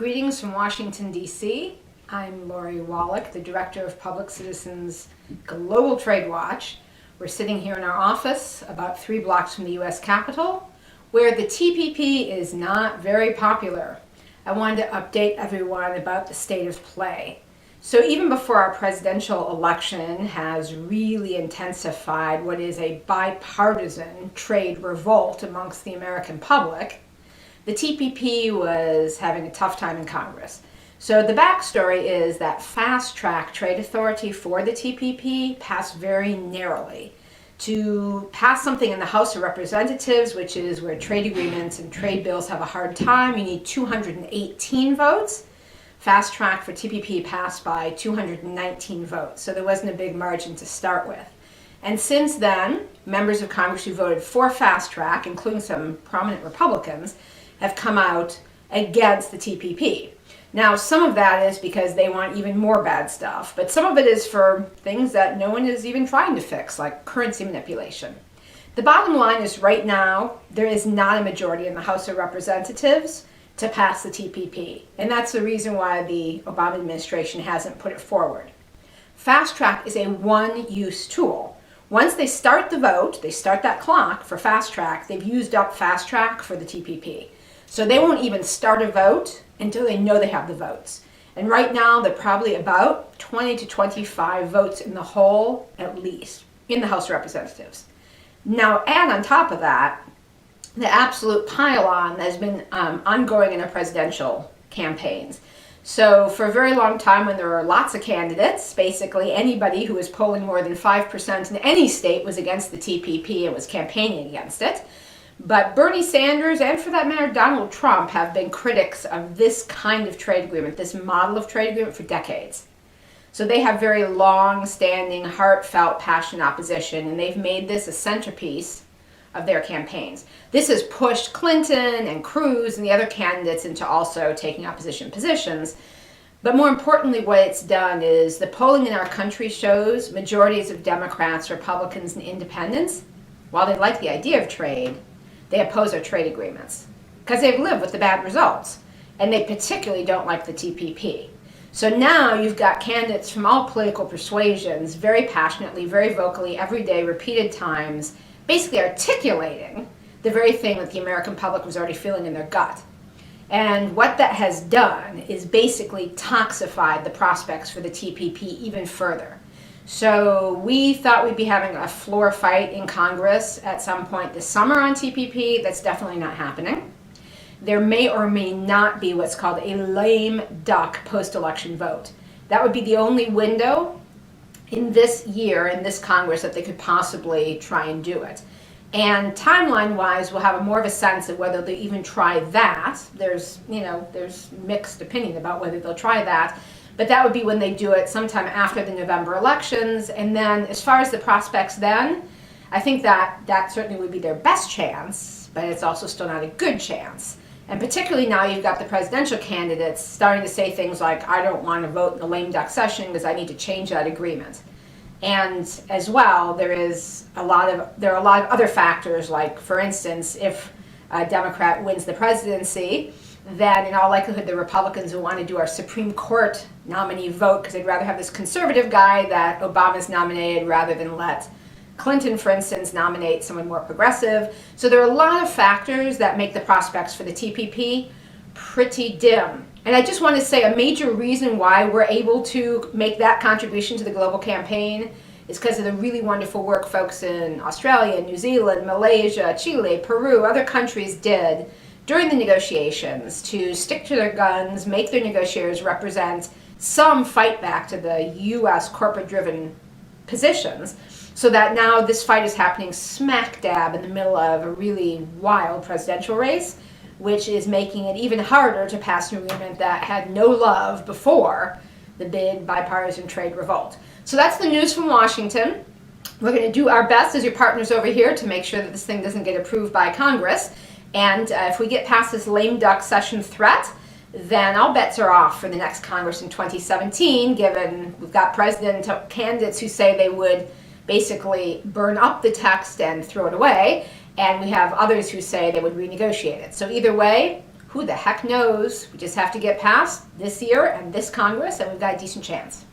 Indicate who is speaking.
Speaker 1: Greetings from Washington, D.C. I'm Lori Wallach, the Director of Public Citizens Global Trade Watch. We're sitting here in our office about 3 blocks from the U.S. Capitol, where the TPP is not very popular. I wanted to update everyone about the state of play. So even before our presidential election has really intensified what is a bipartisan trade revolt amongst the American public, the TPP was having a tough time in Congress. So the backstory is that fast-track trade authority for the TPP passed very narrowly. To pass something in the House of Representatives, which is where trade agreements and trade bills have a hard time, you need 218 votes. Fast track for TPP passed by 219 votes, so there wasn't a big margin to start with. And since then, members of Congress who voted for fast track, including some prominent Republicans, have come out against the TPP. Now, some of that is because they want even more bad stuff, but some of it is for things that no one is even trying to fix, like currency manipulation. The bottom line is right now, there is not a majority in the House of Representatives to pass the TPP, and that's the reason why the Obama administration hasn't put it forward. Fast track is a one-use tool. Once they start the vote, they start that clock for fast track, they've used up fast track for the TPP. So they won't even start a vote until they know they have the votes. And right now, they're probably about 20 to 25 votes in the whole, at least, in the House of Representatives. Now, add on top of that, the absolute pile-on that has been ongoing in our presidential campaigns. So for a very long time, when there were lots of candidates, basically anybody who was polling more than 5% in any state was against the TPP and was campaigning against it. But Bernie Sanders, and for that matter Donald Trump, have been critics of this kind of trade agreement, this model of trade agreement, for decades. So they have very long-standing, heartfelt, passionate opposition, and they've made this a centerpiece of their campaigns. This has pushed Clinton and Cruz and the other candidates into also taking opposition positions. But more importantly, what it's done is the polling in our country shows majorities of Democrats, Republicans, and independents, while they like the idea of trade, they oppose our trade agreements because they've lived with the bad results, and they particularly don't like the TPP. So now you've got candidates from all political persuasions very passionately, very vocally, every day, repeated times, basically articulating the very thing that the American public was already feeling in their gut. And what that has done is basically toxified the prospects for the TPP even further. So we thought we'd be having a floor fight in Congress at some point this summer on TPP. That's definitely not happening. There may or may not be what's called a lame duck post-election vote. That would be the only window in this year, in this Congress, that they could possibly try and do it. And timeline-wise, we'll have more of a sense of whether they even try that. There's mixed opinion about whether they'll try that. But that would be when they do it sometime after the November elections. And then as far as the prospects then, I think that certainly would be their best chance, but it's also still not a good chance. And particularly now you've got the presidential candidates starting to say things like, I don't want to vote in the lame duck session because I need to change that agreement. And as well, there are a lot of other factors, like, for instance, if a Democrat wins the presidency, then in all likelihood the Republicans will want to do our Supreme Court nominee vote because they'd rather have this conservative guy that Obama's nominated rather than let Clinton, for instance, nominate someone more progressive. So there are a lot of factors that make the prospects for the TPP pretty dim. And I just want to say a major reason why we're able to make that contribution to the global campaign is because of the really wonderful work folks in Australia, New Zealand, Malaysia, Chile, Peru, other countries did during the negotiations to stick to their guns, make their negotiators represent some fight back to the U.S. corporate-driven positions, so that now this fight is happening smack dab in the middle of a really wild presidential race, which is making it even harder to pass an agreement that had no love before the big bipartisan trade revolt. So that's the news from Washington. We're going to do our best as your partners over here to make sure that this thing doesn't get approved by Congress. And if we get past this lame duck session threat, then all bets are off for the next Congress in 2017, given we've got president candidates who say they would basically burn up the text and throw it away, and we have others who say they would renegotiate it. So either way, Who the heck knows? We just have to get past this year and this Congress, and we've got a decent chance.